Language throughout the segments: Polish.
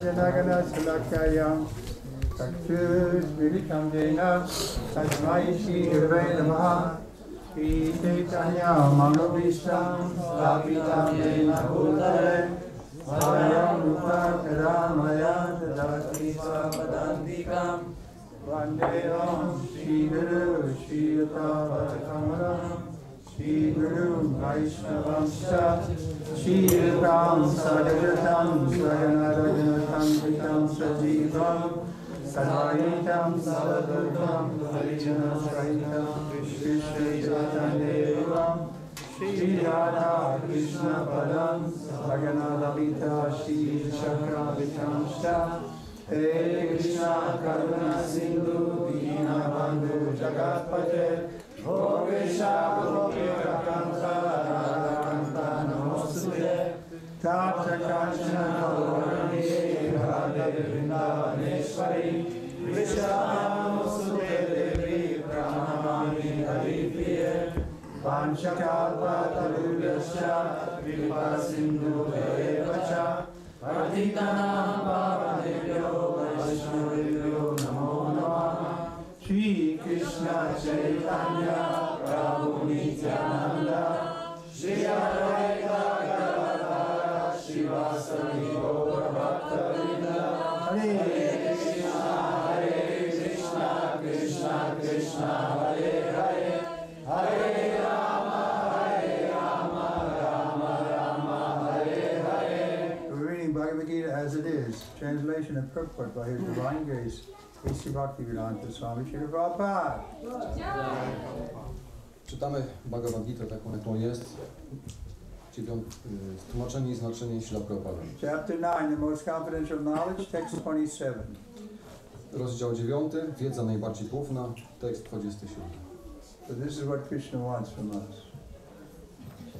Janagana Salakayam Kakshus Vilitam Jena Tasmai Shri Gurave Namaha Shri Chaitanya Manobishtam Stapitam Jena Bhutale Svayam Rupa Karamaya Tadati Sapadantikam Vandeham Shri Guru Shri Yuta Kamaram Shri Guru Vaishnavamsha Shri Ram Sadagatam Swayanarajanam Vitam Sajivam Sadaitam Sadagatam Harinam Saitam Krishna Devam Shri Radha Krishna Padam Sagana Lalita Shri Chakra Vitamsha Hare Krishna Karuna Sindhu Dina Bandhu Jagatpate Bhogesha Bhogya Kanta Radha Kanta Namostute Tata Kanchana Varani Radha Vrindavaneshwari Vrishabhamsute Devi Pranamami Haripriye Panchakalpa Tarubhyascha Vipa Sindhu Evacha Patitanam Pavanebhyo Vaishnavebhyo Namo Namaha Shri Krishna Chaitanya Prabhu Nityananda Shri Advaita Gadadhara Srivasadi Gaura Bhakta Hare Krishna Krishna Krishna Hare Hare Hare Rama Rama Hare Hare. We're reading Bhagavad Gita as it is, translation and purport by His Divine Grace Bhaktivedanta Swami Srila Prabhupada. Czytamy Bhagavad Gita taką, jaką jest. Tłumaczenie i znaczenie Srila Prabhupada. Chapter 9, the most confidential knowledge, text 27. Rozdział 9, wiedza najbardziej poufna, tekst 27. So this is what Krishna wants from us.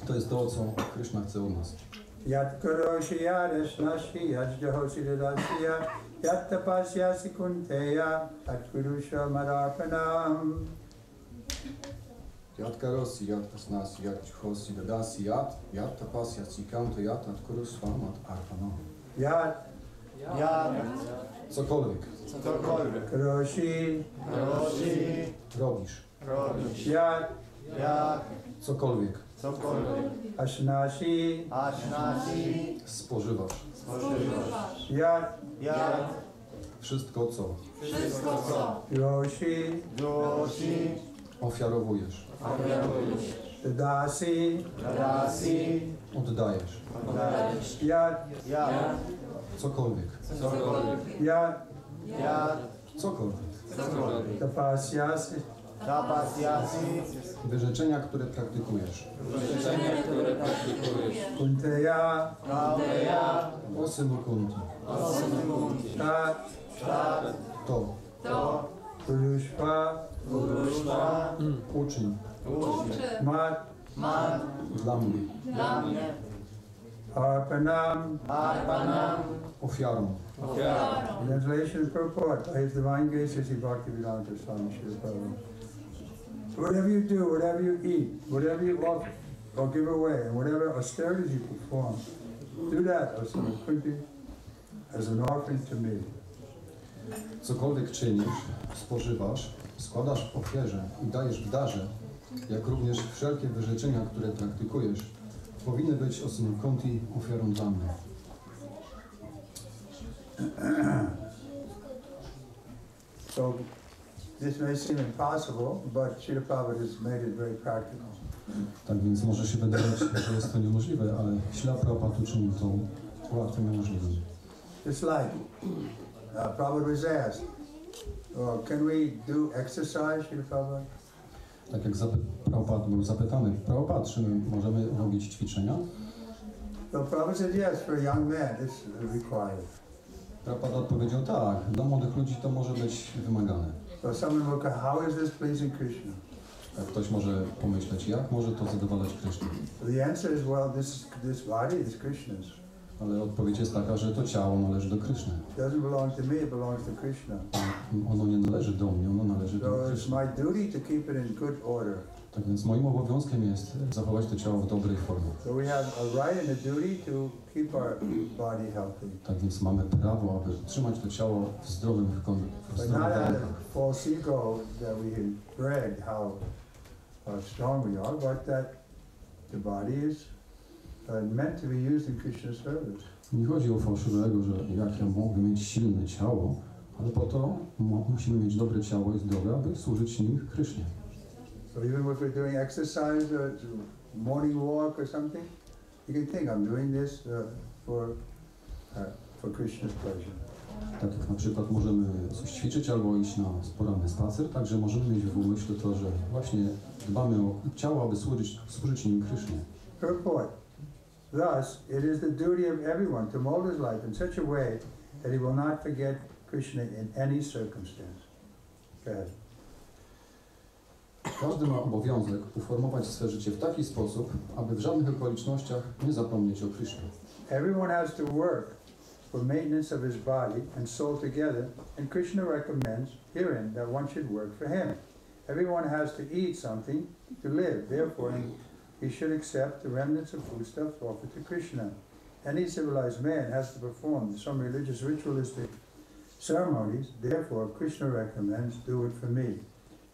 To jest to, co Kryszna chce od nas. Yat karoshi yadasnashi yajjahosi dadasya yat tapasyasi kunteya at kurusha marapanam. Yat karosi yadasnasi yajjahosi dadasi yat tapasyasi kunteya at kurusha marapanam. Yat Cokolwiek. Karoshi Robisz. Yat Cokolwiek. Ashnasi Spożywasz. Yat Wszystko, co Yoshi ofiarowujesz. Dadasi Oddajesz. Yat Cokolwiek. Yat Cokolwiek. Tapasyasi Wyrzeczenia, które praktykujesz. Kunteya O synu Kunti. Tat To. Purushva Uczyń. Mat Dla mnie. Arpanam. Ofiarą. Translation and purport by His Divine Grace Bhaktivedanta Swami Srila Prabhupada. Whatever you do, whatever you eat, whatever you offer or give away, and whatever austerities you perform, do that, O son of Kunti, as an offering to me. Cokolwiek czynisz, spożywasz, składasz w ofierze i dajesz w darze, jak również wszelkie wyrzeczenia, które praktykujesz, powinny być o synu Kunti ofiarą dla mnie. So, this may seem impossible, but Srila Prabhupada has made it very practical. Tak więc może się wydawać, że jest to niemożliwe, ale Srila Prabhupada uczynił to łatwym i możliwym. Just like Prabhupada was asked, can we do exercise, Srila Prabhupada? Tak jak Prabhupada był zapytany, Prabhupada, czy my możemy robić ćwiczenia? So Prabhupada said yes, for a young man it's required. Prabhupada odpowiedział tak, dla młodych ludzi to może być wymagane. So someone will say, how is this pleasing Krishna? Ktoś może pomyśleć, jak może to zadowalać Kryszny? The answer is, well, this body is Krishna's. Ale odpowiedź jest taka, że to ciało należy do Kryszny. It doesn't belong to me, it belongs to Krishna. Ono nie należy do mnie, ono należy do So it's Kryszny. my duty to keep it in good order. Tak więc moim obowiązkiem jest zachować to ciało w dobrej formie. So we have a right and a duty to keep our body healthy. Tak więc mamy prawo, aby trzymać to ciało w zdrowym But not out of false ego that we brag how strong we are, but that the body is meant to be used in Krishna's service. Nie chodzi o fałszywego, że jak ja mogę mieć silne ciało, ale po to musimy mieć dobre ciało i zdrowe, aby służyć nim Krysznie. So even if we're doing exercise or morning walk or something, you can think I'm doing this for Krishna's pleasure. Tak jak na przykład możemy coś ćwiczyć albo iść na poranny spacer, także możemy mieć w umyśle to, że właśnie dbamy o ciało, aby służyć nim Krysznie. Purport. Thus, it is the duty of everyone to mold his life in such a way that he will not forget Krishna in any circumstance. Go ahead. Każdy ma obowiązek uformować swe życie w taki sposób, aby w żadnych okolicznościach nie zapomnieć o Krysznie. Everyone has to work for maintenance of his body and soul together, and Krishna recommends herein that one should work for him. Everyone has to eat something to live, therefore he should accept the remnants of foodstuffs offered to Krishna. Any civilized man has to perform some religious ritualistic ceremonies, therefore Krishna recommends do it for me.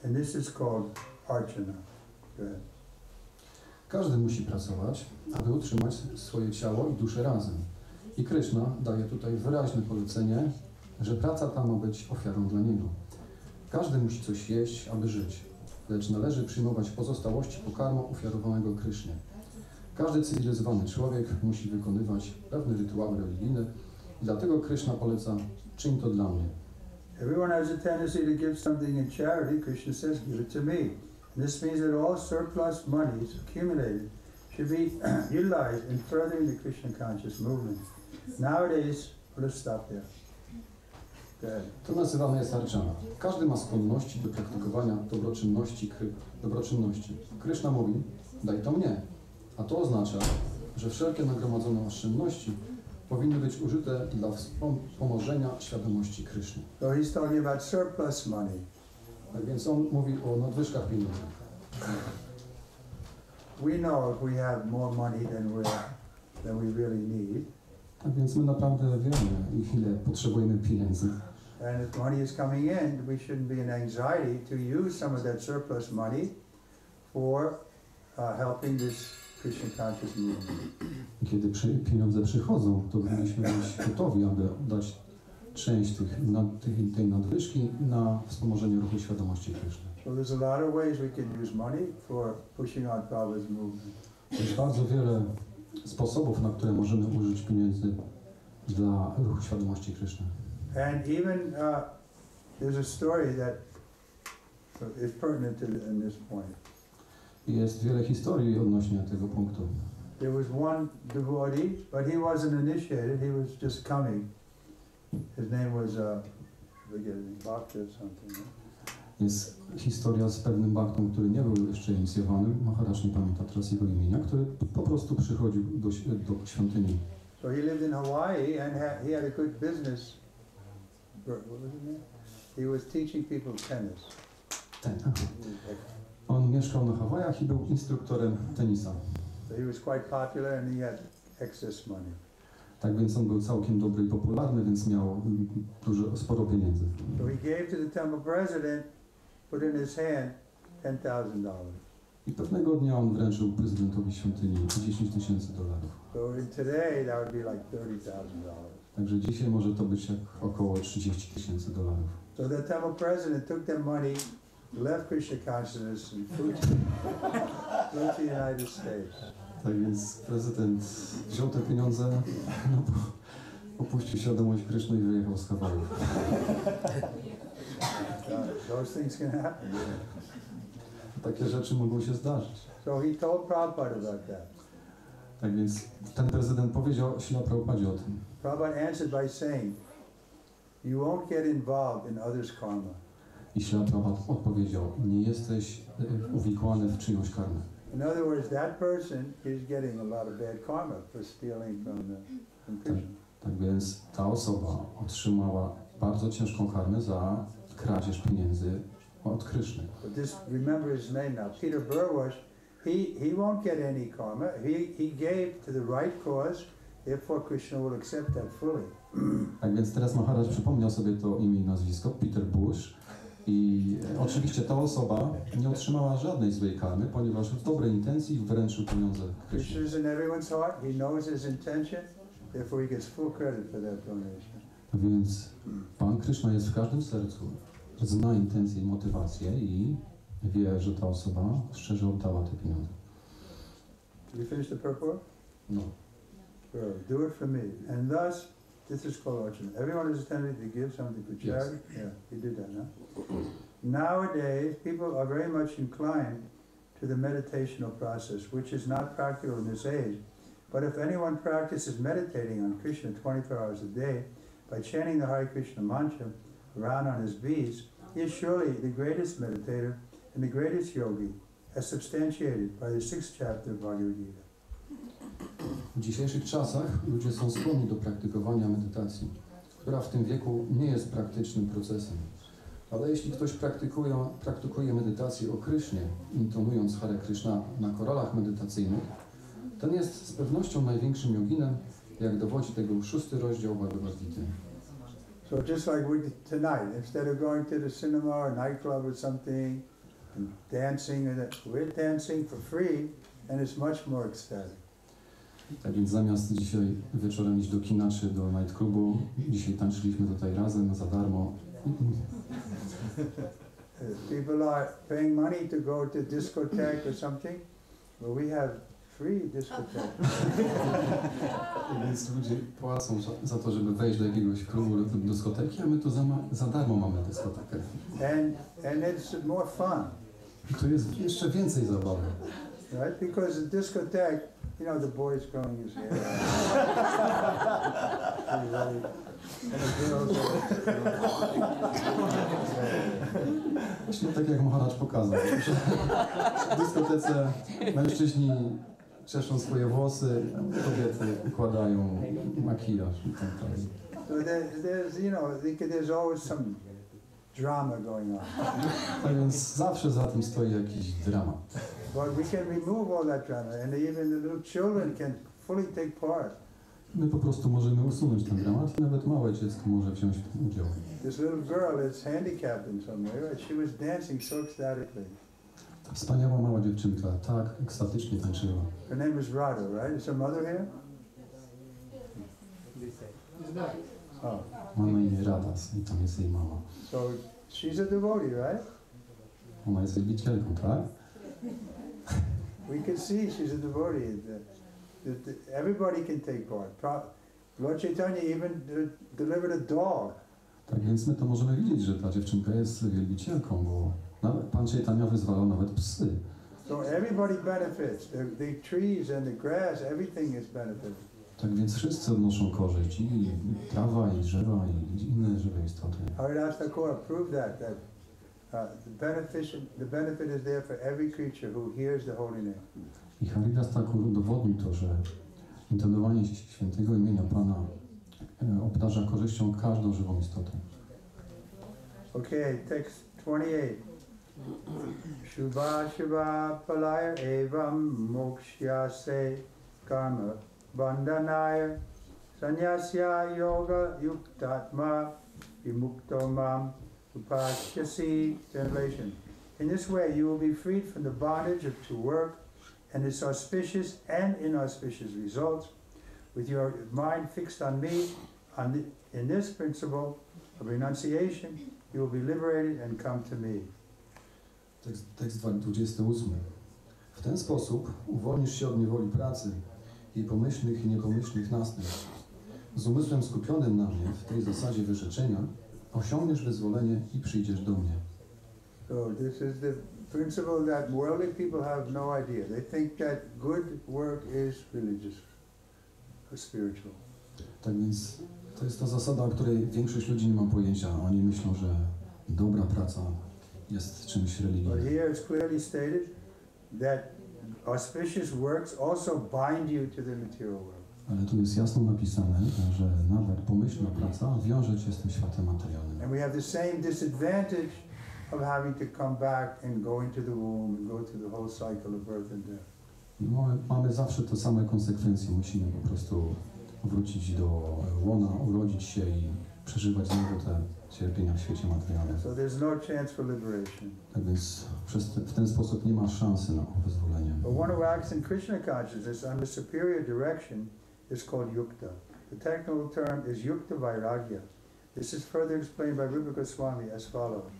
And this is called archana. Go ahead. Każdy musi pracować, aby utrzymać swoje ciało i duszę razem. I Kryszna daje tutaj wyraźne polecenie, że praca ta ma być ofiarą dla Niego. Każdy musi coś jeść, aby żyć, lecz należy przyjmować pozostałości pokarmu ofiarowanego Krysznie. Każdy cywilizowany człowiek musi wykonywać pewne rytuały religijne i dlatego Kryszna poleca: czyń to dla mnie. Everyone has a tendency to give something in charity. Krishna says, give it to me. And this means that all surplus monies accumulated should be utilized in furthering the Krishna conscious movement. Nowadays, let's stop there. Go ahead. To nazywane jest archana. Każdy ma skłonności do praktykowania dobroczynności. Kryszna mówi: daj to mnie. A to oznacza, że wszelkie nagromadzone oszczędności powinny być użyte dla wspomożenia świadomości Kryszny. So he's talking about surplus money. Tak więc on mówi o nadwyżkach pieniędzy. We know if we have more money than we really need. Tak więc my naprawdę wiemy, ile potrzebujemy pieniędzy. And if money is coming in, we shouldn't be in anxiety to use some of that surplus money for helping this Krishna conscious movement. Kiedy pieniądze przychodzą, to powinniśmy być gotowi, aby dać część tej nadwyżki na wspomożenie ruchu świadomości Kryszny. So there's a lot of ways we can use money for pushing on Prabhupada's movement. Jest bardzo wiele sposobów, na które możemy użyć pieniędzy dla ruchu świadomości Kryszny. And even there's a story that is pertinent in this point. Jest wiele historii odnośnie tego punktu. There was one devotee, but he wasn't initiated, he was just coming. His name was, forget it, Bhakti or something. Jest historia z pewnym baktą, który nie był jeszcze inicjowany, Maharaj nie pamięta teraz jego imienia, który po prostu przychodził do świątyni. So he lived in Hawaii and he had a good business. What was his name? He was teaching people tennis. On mieszkał na Hawajach i był instruktorem tenisa. So he was quite popular and he had excess money. Tak więc on był całkiem dobry i popularny, więc miał sporo pieniędzy. So he gave to the temple president, put in his hand $10,000. I pewnego dnia on wręczył prezydentowi świątyni $10,000. So in today that would be like $30,000. Także dzisiaj może to być jak około $30,000. So the temple president took that money, left Krishna consciousness and flew to the United States. Tak więc prezydent wziął te pieniądze, opuścił świadomość Kryszny i wyjechał z Hawajów. Those things can happen. Takie rzeczy mogą się zdarzyć. So he told Prabhupada about that. Tak więc ten prezydent powiedział Śrila Prabhupadzie o tym. Prabhupada answered by saying, you won't get involved in others' karma. I Śrila Prabhupada odpowiedział: nie jesteś uwikłany w czyjąś karmę. In other words, that person is getting a lot of bad karma for stealing from Krishna. Tak więc ta osoba otrzymała bardzo ciężką karmę za kradzież pieniędzy od Kryszny. But this, remember his name now, Peter Burwash, he won't get any karma. He gave to the right cause, therefore Krishna will accept that fully. Tak więc teraz Maharaj przypomniał sobie to imię i nazwisko, Peter Bush. I oczywiście ta osoba nie otrzymała żadnej złej karmy, ponieważ w dobrej intencji wręczył pieniądze Krysznie. Krishna is in everyone's heart. He knows his intention, therefore he gets full credit for that donation. Więc Pan Kryszna jest w każdym sercu, zna intencje i motywacje i wie, że ta osoba szczerze oddała te pieniądze. Did you finish the purport? No. Sure. Do it for me. And thus, this is called Archana. Everyone is intended to give something for charity. Yes. Yeah, you did that, no? Nowadays, people are very much inclined to the meditational process, which is not practical in this age. But if anyone practices meditating on Krishna 24 hours a day by chanting the Hare Krishna mantra around on his beads, he is surely the greatest meditator and the greatest yogi, as substantiated by the 6th chapter of Bhagavad Gita. W dzisiejszych czasach ludzie są skłonni do praktykowania medytacji, która w tym wieku nie jest praktycznym procesem. Ale jeśli ktoś praktykuje medytację o Krysznie, intonując Hare Krishna na koralach medytacyjnych, ten jest z pewnością największym joginem, jak dowodzi tego 6 rozdział Bhagavad Gity. So just like we tonight, instead of going to the cinema or nightclub or something and dancing, we're dancing for free and it's much more ecstatic. Tak więc zamiast dzisiaj wieczorem iść do kina czy do nightclubu, dzisiaj tańczyliśmy tutaj razem za darmo. People are paying money to go to discotheque or something, but we have free discotheque. Więc ludzie płacą za to, żeby wejść do jakiegoś klubu lub dyskoteki, a my tu za darmo mamy dyskotekę. And it's more fun. I tu jest jeszcze więcej zabawy. Right? Because the discotheque, you know, the boys going his hair out. And the girls Właśnie tak jak Maharaj pokazał, że w dyskotece mężczyźni czeszą swoje włosy, kobiety układają makijaż i tak dalej. So there's, you know, there's always some drama going on. Tak więc zawsze za tym stoi jakiś dramat. But we can remove all that drama, and even the little children can fully take part. My po prostu możemy usunąć ten dramat i nawet małe dziecko może wziąć w tym udział. This little girl is handicapped in some way, right? She was dancing so ecstatically. Ta wspaniała mała dziewczynka tak ekstatycznie tańczyła. Her name is Radha, right? Is her mother here? Oh. Ma na imię Radas i tam jest jej mama. So she's a devotee, right? Ona jest wielbicielką, tak? We can see she's a devotee. Everybody can take part. Lord Chaitanya even delivered a dog. Tak więc my to możemy widzieć, że ta dziewczynka jest wielbicielką, bo nawet Pan Chaitanya wyzwalał nawet psy. So everybody benefits. The trees and the grass, everything is benefited. Tak więc wszyscy odnoszą korzyść, i trawa, i drzewa, i inne żywe istoty. Haridas Thakur proved that the benefit is there for every creature who hears the holy name. I Haridas Thakur udowodnił to, że intonowanie świętego imienia Pana obdarza korzyścią każdą żywą istotę. Okay, text 28. Shubha Shubha Palaya Evam Mokshya Karma Bandhanaya Sannyasya Yoga Yuktatma Vimukto Mam Upashyasi. Translation. In this way you will be freed from the bondage to work and its auspicious and inauspicious results. With your mind fixed on me, in this principle of renunciation, you will be liberated and come to me. Tekst 28. W ten sposób uwolnisz się od niewoli pracy i pomyślnych i niepomyślnych następstw. Z umysłem skupionym na mnie, w tej zasadzie wyrzeczenia, osiągniesz wyzwolenie i przyjdziesz do mnie. So this is the principle that worldly people have no idea. They think that good work is religious or spiritual. Tak więc to jest ta zasada, o której większość ludzi nie ma pojęcia. Oni myślą, że dobra praca jest czymś But religijnym. here it's clearly stated that auspicious works also bind you to the material world. Ale tu jest jasno napisane, że nawet pomyślna praca wiąże cię z tym światem materialnym. And we have the same disadvantage of having to come back and go into the womb and go through the whole cycle of birth and death. Mamy zawsze te same konsekwencje. Musimy po prostu wrócić do łona, urodzić się i przeżywać znowu te cierpienia w świecie materialnym. So there's no chance for liberation. Tak więc w ten sposób nie ma szansy na wyzwolenie. But one who acts in Krishna consciousness under superior direction is called yukta. The technical term is yukta vairagya. This is further explained by Trivikrama Swami as follows.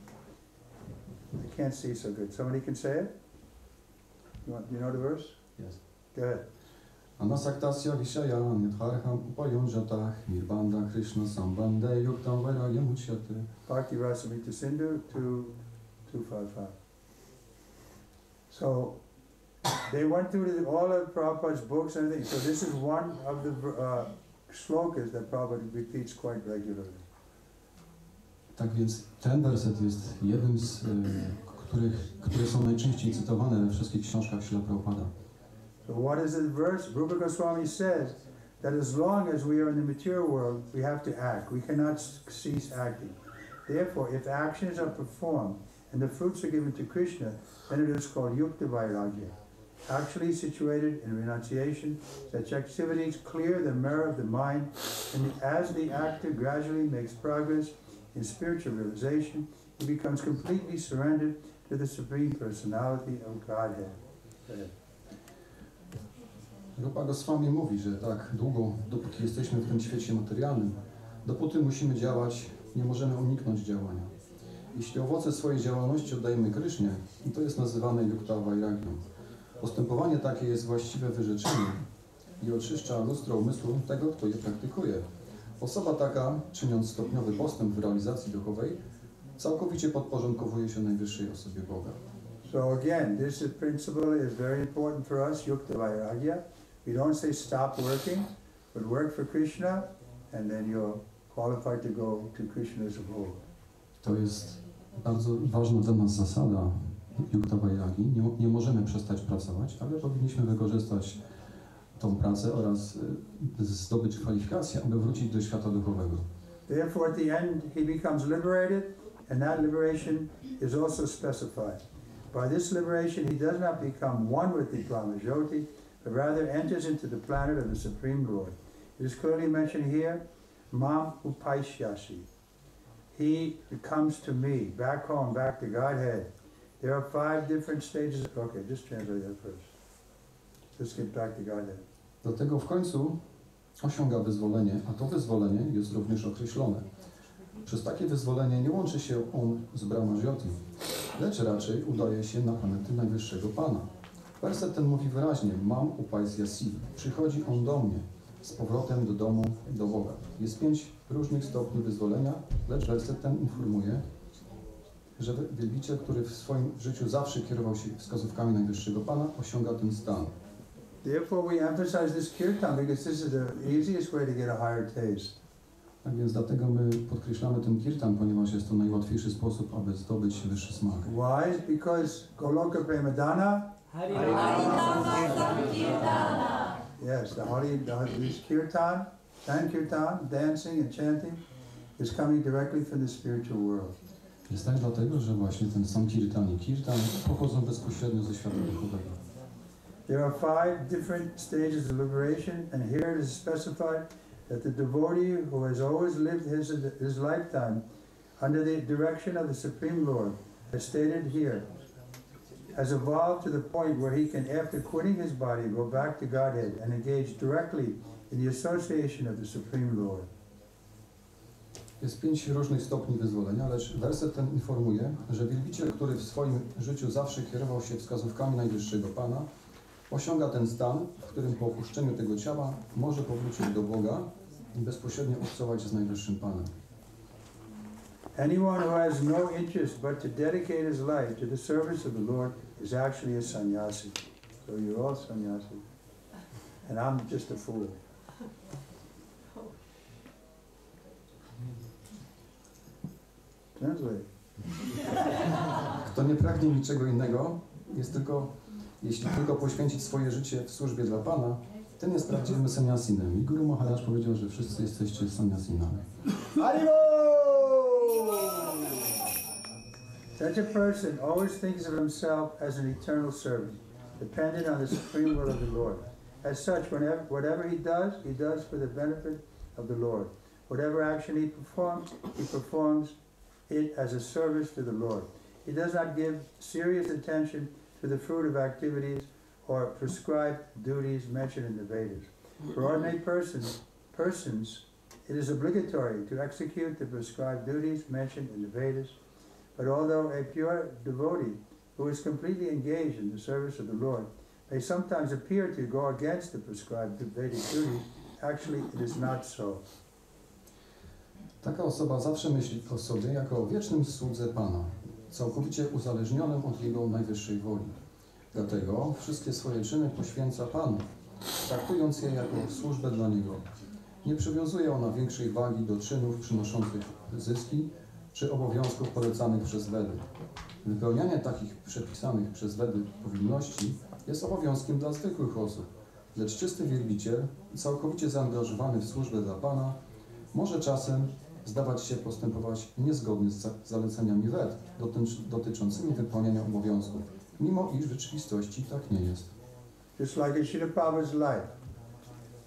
I can't see so good. Somebody can say it? You know the verse? Yes. Go ahead. Anasaktasya vishaya nidharham upayunjatah nirbanda Krishna sambande yuktam vairagyam uchyate. Bhakti Rasamrita Sindhu 255. So they went through all of Prabhupada's books and everything. So this is one of the shlokas that Prabhupada repeats quite regularly. Tak więc ten werset jest jednym z które są najczęściej cytowane we wszystkich książkach Śrila Prabhupada. So what is the verse? Trivikrama Swami says that as long as we are in the material world, we have to act. We cannot cease acting. Therefore, if actions are performed and the fruits are given to Krishna, then it is called yukta vairagya. Actually situated in renunciation, such activities clear the mirror of the mind, and as the actor gradually makes progress in spiritual realization, he becomes completely surrendered to the Supreme Personality of Godhead. Rupa Goswami mówi, że tak długo, dopóki jesteśmy w tym świecie materialnym, dopóty musimy działać, nie możemy uniknąć działania. Jeśli owoce swojej działalności oddajemy Krysznie, to jest nazywane yukta vairagyam. Postępowanie takie jest właściwe wyrzeczenie i oczyszcza lustro umysłu tego, kto je praktykuje. Osoba taka, czyniąc stopniowy postęp w realizacji duchowej, całkowicie podporządkowuje się najwyższej osobie Boga. So again, this principle is very important for us, yukta vairagya. We don't say stop working, but work for Krishna, and then you're qualified to go to Krishna's abode. To jest bardzo ważna dla nas zasada yukta vairagi. Nie możemy przestać pracować, ale powinniśmy wykorzystać tą pracę oraz zdobyć kwalifikacje, aby wrócić do świata duchowego. Therefore, at the end, he becomes liberated, and that liberation is also specified. By this liberation, he does not become one with the Brahmajyoti, but rather enters into the planet of the Supreme Lord. It is clearly mentioned here, Mam Upaishyasi. He comes to me, back home, back to Godhead. There are 5 different stages. Okay, just translate that first. Let's get back to Godhead. Dlatego w końcu osiąga wyzwolenie, a to wyzwolenie jest również określone. Przez takie wyzwolenie nie łączy się on z Brahmajyoti, lecz raczej udaje się na planety Najwyższego Pana. Werset ten mówi wyraźnie, mam upaishyasi, przychodzi on do mnie, z powrotem do domu, do Boga. Jest 5 różnych stopni wyzwolenia, lecz werset ten informuje, że wielbiciel, który w swoim życiu zawsze kierował się wskazówkami Najwyższego Pana, osiąga ten stan. Therefore we emphasize this kirtan because this is the easiest way to get a higher taste. Tak więc dlatego my podkreślamy ten kirtan, ponieważ jest to najłatwiejszy sposób, aby zdobyć wyższy smak. Why? Because Goloka Premadana. Yes, this kirtan, sankirtan, dancing and chanting is coming directly from the spiritual world. Jest tak dlatego, że właśnie ten sankirtan i kirtan pochodzą bezpośrednio ze świata duchowego. There are 5 different stages of liberation, and here it is specified that the devotee who has always lived his lifetime under the direction of the Supreme Lord, as stated here, has evolved to the point where he can, after quitting his body, go back to Godhead and engage directly in the association of the Supreme Lord. Jest 5 różnych stopni wyzwolenia, lecz werset ten informuje, że wielbiciel, który w swoim życiu zawsze kierował się wskazówkami Najwyższego Pana, osiąga ten stan, w którym po opuszczeniu tego ciała może powrócić do Boga i bezpośrednio obcować z Najwyższym Panem. Anyone who has no interest but to dedicate his life to the service of the Lord is actually a sannyasi. So you're all sannyasi. And I'm just a fool. Translate. Kto nie pragnie niczego innego, jeśli tylko poświęcić swoje życie w służbie dla Pana, ten jest prawdziwym sannyasinem. I Guru Maharaj powiedział, że wszyscy jesteście sannyasinami. Such a person always thinks of himself as an eternal servant, dependent on the supreme will of the Lord. As such, whatever he does for the benefit of the Lord. Whatever action he performs it as a service to the Lord. He does not give serious attention to the fruit of activities or prescribed duties mentioned in the Vedas. For ordinary persons, it is obligatory to execute the prescribed duties mentioned in the Vedas. But although a pure devotee who is completely engaged in the service of the Lord may sometimes appear to go against the prescribed Vedic duties, actually it is not so. Taka osoba zawsze myśli o sobie jako o wiecznym słudze Pana, całkowicie uzależnionym od Jego najwyższej woli. Dlatego wszystkie swoje czyny poświęca Panu, traktując je jako służbę dla Niego. Nie przywiązuje ona większej wagi do czynów przynoszących zyski czy obowiązków polecanych przez Wedy. Wypełnianie takich przepisanych przez Wedy powinności jest obowiązkiem dla zwykłych osób, lecz czysty wielbiciel, całkowicie zaangażowany w służbę dla Pana, może czasem zdawać się postępować niezgodnie z zaleceniami Wed dotyczącymi wypełniania obowiązków, mimo iż w rzeczywistości tak nie jest. Just like in Srila Prabhupada's life.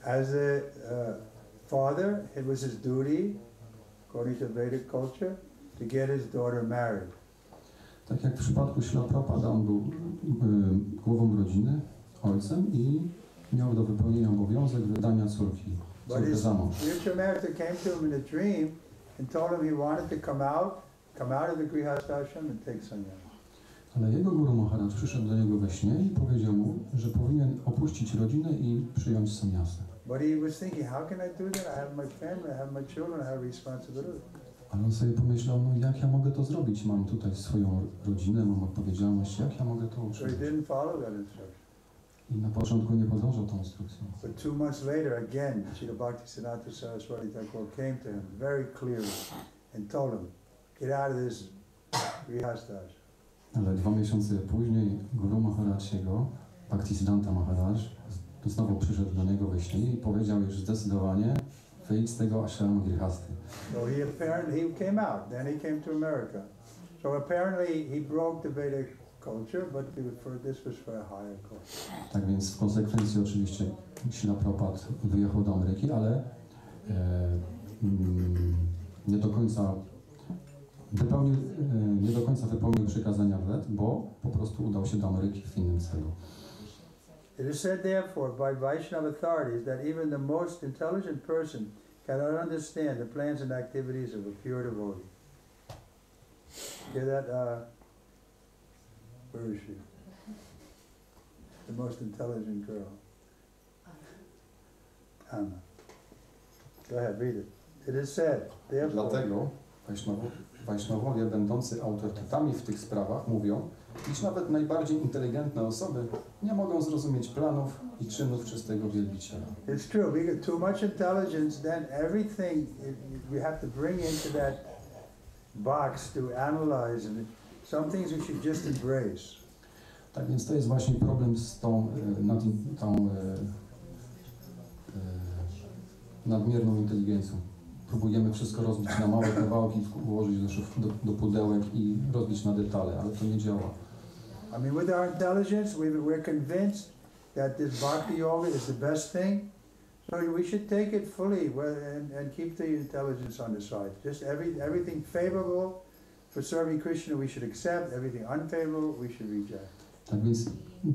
As a father, it was his duty, according to Vedic culture, to get his daughter married. Tak jak w przypadku Śrila Prabhupada, on był głową rodziny, ojcem i miał do wypełnienia obowiązek wydania córki za mąż. Spiritual master came to him in a dream and told him he wanted to come out of the grihasthashram and take sannyas. Ale jego Guru Maharaj przyszedł do niego we śnie i powiedział mu, że powinien opuścić rodzinę i przyjąć sannyasę. But he was thinking, how can I do that? I have my family, I have my children, I have responsibility. Ale on sobie pomyślał, no jak ja mogę to zrobić? Mam tutaj swoją rodzinę, mam odpowiedzialność, jak ja mogę to uczynić? So he didn't follow that instruction. I na początku nie podążał tą instrukcją. But 2 months later, again, Srila Bhaktisiddhanta Saraswati Thakur came to him very clearly and told him, get out of this grihasthashram. Ale 2 miesiące później Guru Maharaj jego, Bhaktisiddhanta Maharaj, znowu przyszedł do niego we śnie i powiedział już zdecydowanie, wyjdź z tego ashramu grihasty. So he came out, then he came to America. So apparently he broke the Vedic culture, but this was for a higher cause. Tak więc w konsekwencji oczywiście Śrila Prabhupada wyjechał do Ameryki, ale nie do końca wypełnił przykazania Ved, bo po prostu udał się do Ameryki w innym celu. It is said therefore by Vaishnava authorities that even the most intelligent person cannot understand the plans and activities of a pure devotee. Hear that? Where is she? The most intelligent girl. Anna. Go ahead, read it. It is said, therefore... Dlatego Wajsznowowie będący autorytetami w tych sprawach mówią, iż nawet najbardziej inteligentne osoby nie mogą zrozumieć planów i czynów czystego wielbiciela. It's true. We get too much intelligence, then everything we have to bring into that box to analyze, and some things we should just embrace. Tak więc to jest właśnie problem z tą nadmierną inteligencją. Próbujemy wszystko rozbić na małe kawałki, ułożyć do pudełek i rozbić na detale, ale to nie działa. I mean, with our intelligence, we're convinced that this bhakti yoga is the best thing, so we should take it fully and keep the intelligence on the side. Just everything favorable for serving Krishna we should accept, everything unfavorable we should reject. Tak więc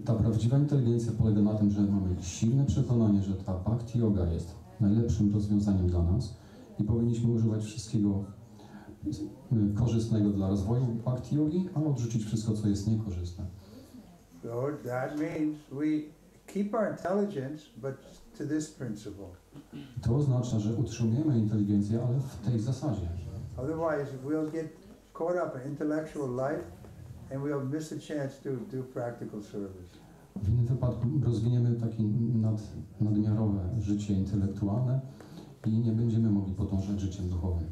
ta prawdziwa inteligencja polega na tym, że mamy silne przekonanie, że ta bhakti yoga jest najlepszym rozwiązaniem dla nas i powinniśmy używać wszystkiego korzystnego dla rozwoju bhakti yogi, a odrzucić wszystko, co jest niekorzystne. So that means we keep our intelligence, but to this principle. To oznacza, że utrzymujemy inteligencję, ale w tej zasadzie. Otherwise, we'll get caught up in intellectual life and we'll miss a chance to do practical service. W innym wypadku rozwiniemy takie nadmiarowe życie intelektualne i nie będziemy mogli podążać życiem duchowym.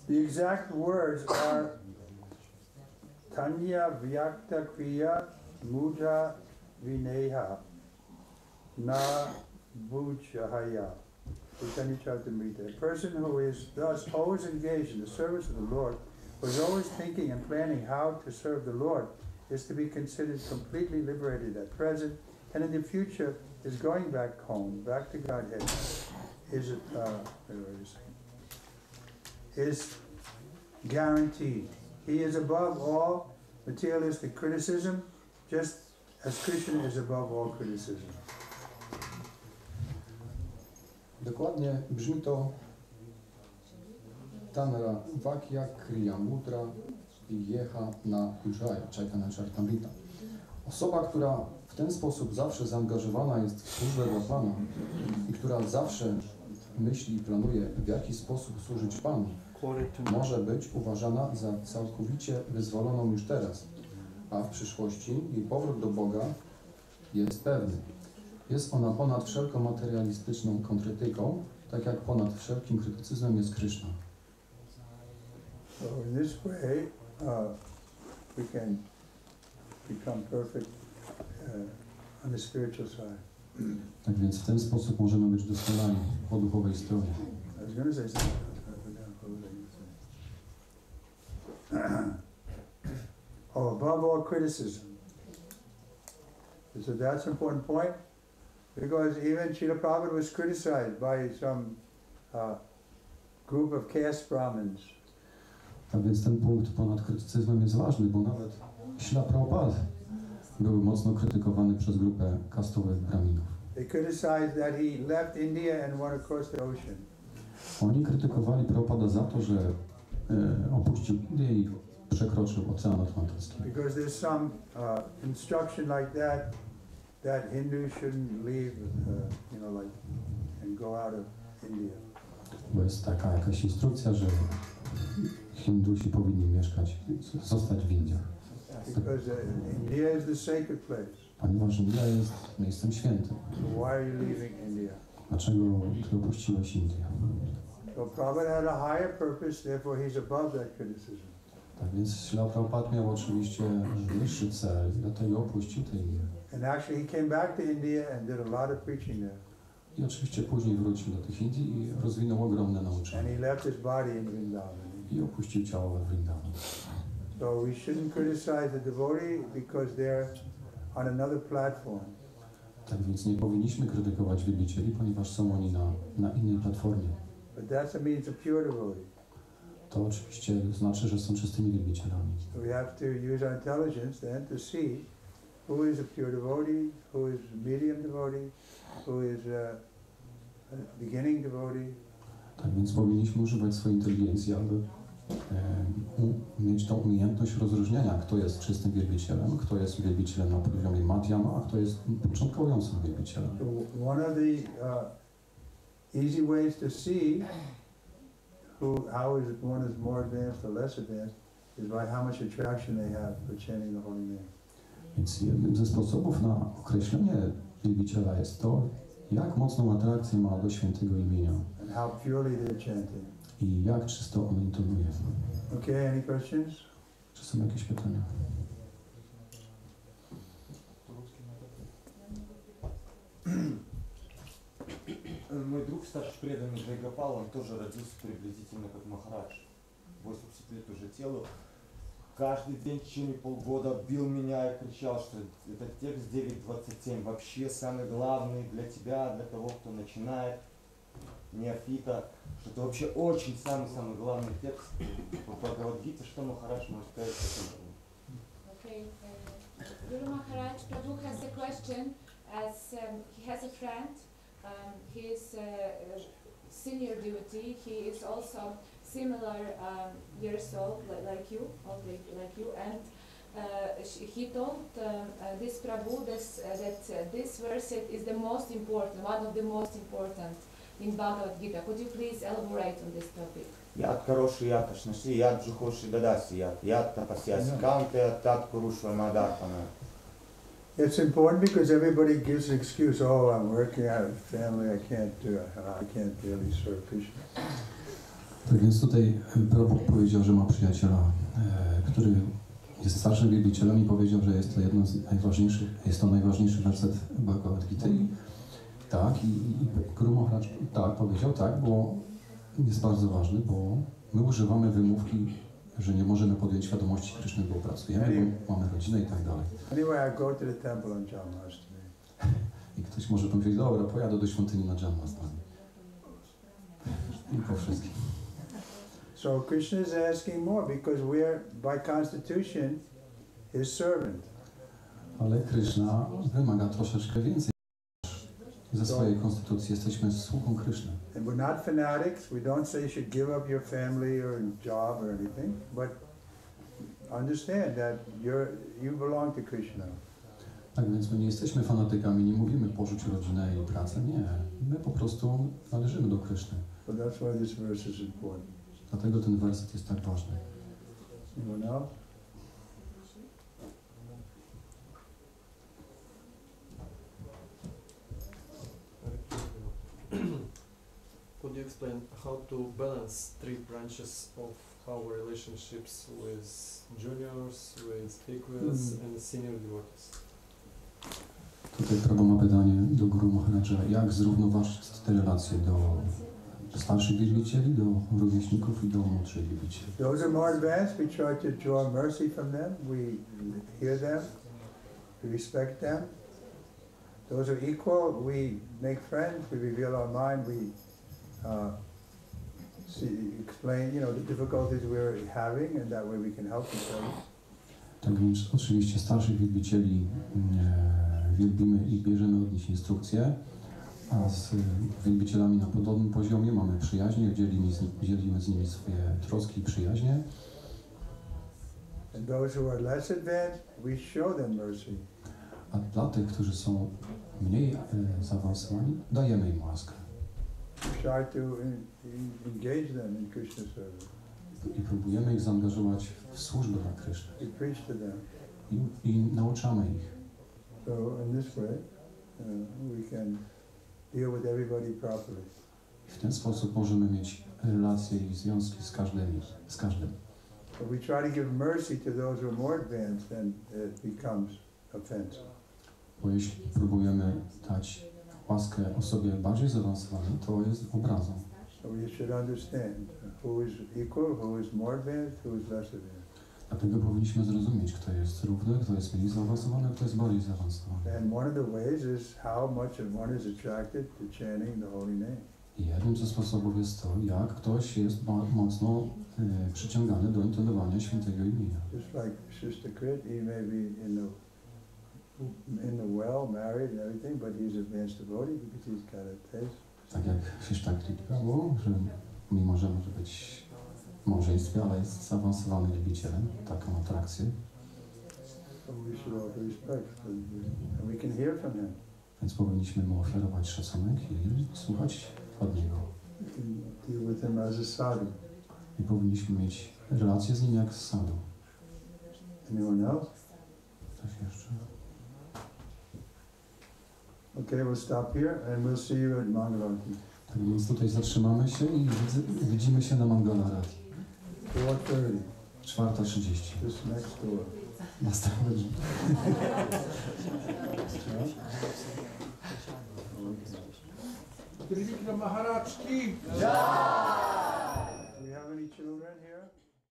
The exact words are Tanya Vyakta Kriya Mudra Vineha Na Bhujahaya. A person who is thus always engaged in the service of the Lord who's always thinking and planning how to serve the Lord is to be considered completely liberated at present, and in the future is going back home, back to Godhead, is guaranteed. He is above all materialistic criticism, just as Krishna is above all criticism. Dokładnie brzmi to Tamara Vakya Kriya Mudra Vijeha na Ujaya, Chaitanya Charitamrita. Osoba, która w ten sposób zawsze zaangażowana jest w służbę dla Pana i która zawsze myśli i planuje, w jaki sposób służyć Panu, może być uważana za całkowicie wyzwoloną już teraz, a w przyszłości jej powrót do Boga jest pewny. Jest ona ponad wszelką materialistyczną konkretyką, tak jak ponad wszelkim krytycyzmem jest Kryszna. So in this way, we can become perfect on the spiritual side. Tak więc w ten sposób możemy być doskonali po duchowej stronie. I was going to say something. Above all criticism. So that's an important point, because even Srila Prabhupada was criticized by some group of caste Brahmins. Tak więc ten punkt ponad krytycyzmem jest ważny, bo nawet Śla Prabhupada był mocno krytykowany przez grupę kastowych braminów. They criticized that he left India and went across the ocean. Oni krytykowali Prabhupada za to, że opuścił Indię i przekroczył Ocean Atlantycki. Because there's some instruction like that Hindus shouldn't leave, and go out of India. Bo jest taka jakaś instrukcja, że Hindusi powinni mieszkać, zostać w Indiach. Because India is the sacred place. Ponieważ India jest miejscem świętym. So why are you leaving India? Dlaczego ty opuściłeś Indię? So Prabhupada had a higher purpose, therefore he's above that criticism. Tak więc Śla Prabhupada miał oczywiście wyższy cel, dlatego opuścił tę Indię. And actually he came back to India and did a lot of preaching there. I oczywiście później wrócił do tych Indii i rozwinął ogromne nauczanie. And he left his body in Vrindavan. I opuścił ciało we Vrindavan. So we shouldn't criticize the devotee because they're on another platform. Tak więc nie powinniśmy krytykować wielbicieli, ponieważ są oni na innej platformie. But that's a means of pure devotee. To oczywiście znaczy, że są czystymi wielbicielami. So we have to use our intelligence then to see who is a pure devotee, who is a medium devotee, who is a beginning devotee. Tak więc powinniśmy używać swojej inteligencji, aby mieć tą umiejętność rozróżniania, kto jest czystym wielbicielem, kto jest wielbicielem na poziomie madhyama, a kto jest początkującym wielbicielem. So one of the easy ways to see how one is more advanced or less advanced is by how much attraction they have for chanting the holy name. Więc jednym ze sposobów na określenie wielbiciela jest to, jak mocną atrakcję ma do świętego imienia. And how purely they're chanting. I jak czysto on intonuje. Okay, any questions? Czy są jakieś pytania? Мой друг, старший преданный Джайгопал, он тоже родился приблизительно как Махарадж. 80 лет уже телу. Каждый день в течение полгода бил меня и кричал, что этот текст 9.27 вообще самый главный для тебя, для того, кто начинает, неофита, что это вообще очень самый главный текст по Бхагавад-гите. Что Махарадж может сказать по этому? Okay, Guru Maharaj, Prabhu has a question, as he has a friend, he is a senior devotee, he is also similar years old like you, and he told this Prabhu that this verse is the most important, one of the most important in Bhagavad Gita. Could you please elaborate on this topic? Яд хороший яд, ашнаши яд джухоши дадаси яд, яд тапасяси канте, тат курушва мадарпана. It's important because everybody gives an excuse, oh, I'm working, I have a family, I can't do it, I can't really serve Krishna. Tak więc tutaj Prabhu powiedział, że ma przyjaciela, który jest starszym wielbicielem i powiedział, że jest to jedno z najważniejszych, jest to najważniejszy werset Bhagavad Gita. Tak, i Guru Maharaj tak powiedział, tak, bo jest bardzo ważny, bo my używamy wymówki, że nie możemy podjąć świadomości Kryszny, bo pracujemy, bo mamy rodzinę i tak dalej. Anyway, I go to the temple on Janmashtami. I ktoś może powiedzieć, dobra, pojadę do świątyni na Janmashtami. I po wszystkim. So Krishna is asking more because we are, by constitution, his servant. Ale Kryszna wymaga troszeczkę więcej. Ze swojej konstytucji jesteśmy sługą Kryszny. And we're not fanatics. We don't say you should give up your family or job or anything, but understand that you belong to Krishna. Tak więc my nie jesteśmy fanatykami, nie mówimy porzuć rodzinę i pracę, nie. My po prostu należymy do Kryszny. So that's why this verse is important. Dlatego ten werset jest tak ważny. Anyone else? Could you explain how to balance three branches of our relationships with juniors, with equals and senior devotees? Tutaj Prabhu ma pytanie do Guru Maharadża, jak zrównoważyć te relacje do starszych wielbicieli, do rówieśników i do młodszych wielbicieli. Those are more advanced. We try to draw mercy from them. We hear them. We respect them. Those are equal. We make friends. We reveal our mind. We explain, the difficulties we're having, and that way we can help each other. Tak więc oczywiście starszych wielbicieli wielbimy i bierzemy od nich instrukcje, a z wielbicielami na podobnym poziomie mamy przyjaźnie, dzielimy z nimi swoje troski i przyjaźnie. And those who are less advanced, we show them mercy. A dla tych, którzy są mniej zaawansowani, dajemy im łaskę. Try to engage them in Krishna service. I próbujemy ich zaangażować w służbę dla Kryszny. We preach to them. I nauczamy ich. So in this way, we can deal with everybody properly. W ten sposób możemy mieć relacje i związki z każdym. But we try to give mercy to those who are more advanced, then it becomes offense. Bo jeśli próbujemy dać łaskę osobie bardziej zaawansowanej, to jest obrazą. So we should understand who is equal, who is more advanced, who is less advanced. Dlatego powinniśmy zrozumieć, kto jest równy, kto jest mniej zaawansowany, a kto jest bardziej zaawansowany. And one of the ways is how much one is attracted to chanting the holy name. I jednym ze sposobów jest to, jak ktoś jest mocno przyciągany do intonowania świętego imienia. Just like Sister Krit, he may be in the well, married and everything, but he's advanced devotee because he's got a taste. Tak jak Sister Krit prawo, że mimo że może być w małżeństwie, ale jest zaawansowany wielbicielem, taką atrakcję. So we should offer respect, and we can hear from him. Więc powinniśmy mu ofiarować szacunek i słuchać od niego. We can deal with him as a sadhu. I powinniśmy mieć relacje z nim jak z sadhu. Anyone else? Ktoś jeszcze? Okay, we'll stop here and we'll see you at Mangalarati. Tak więc tutaj zatrzymamy się i widzimy się na Mangalarati. 4:30. 4:30. Just next door. Następny dzień. Trivikrama Swami.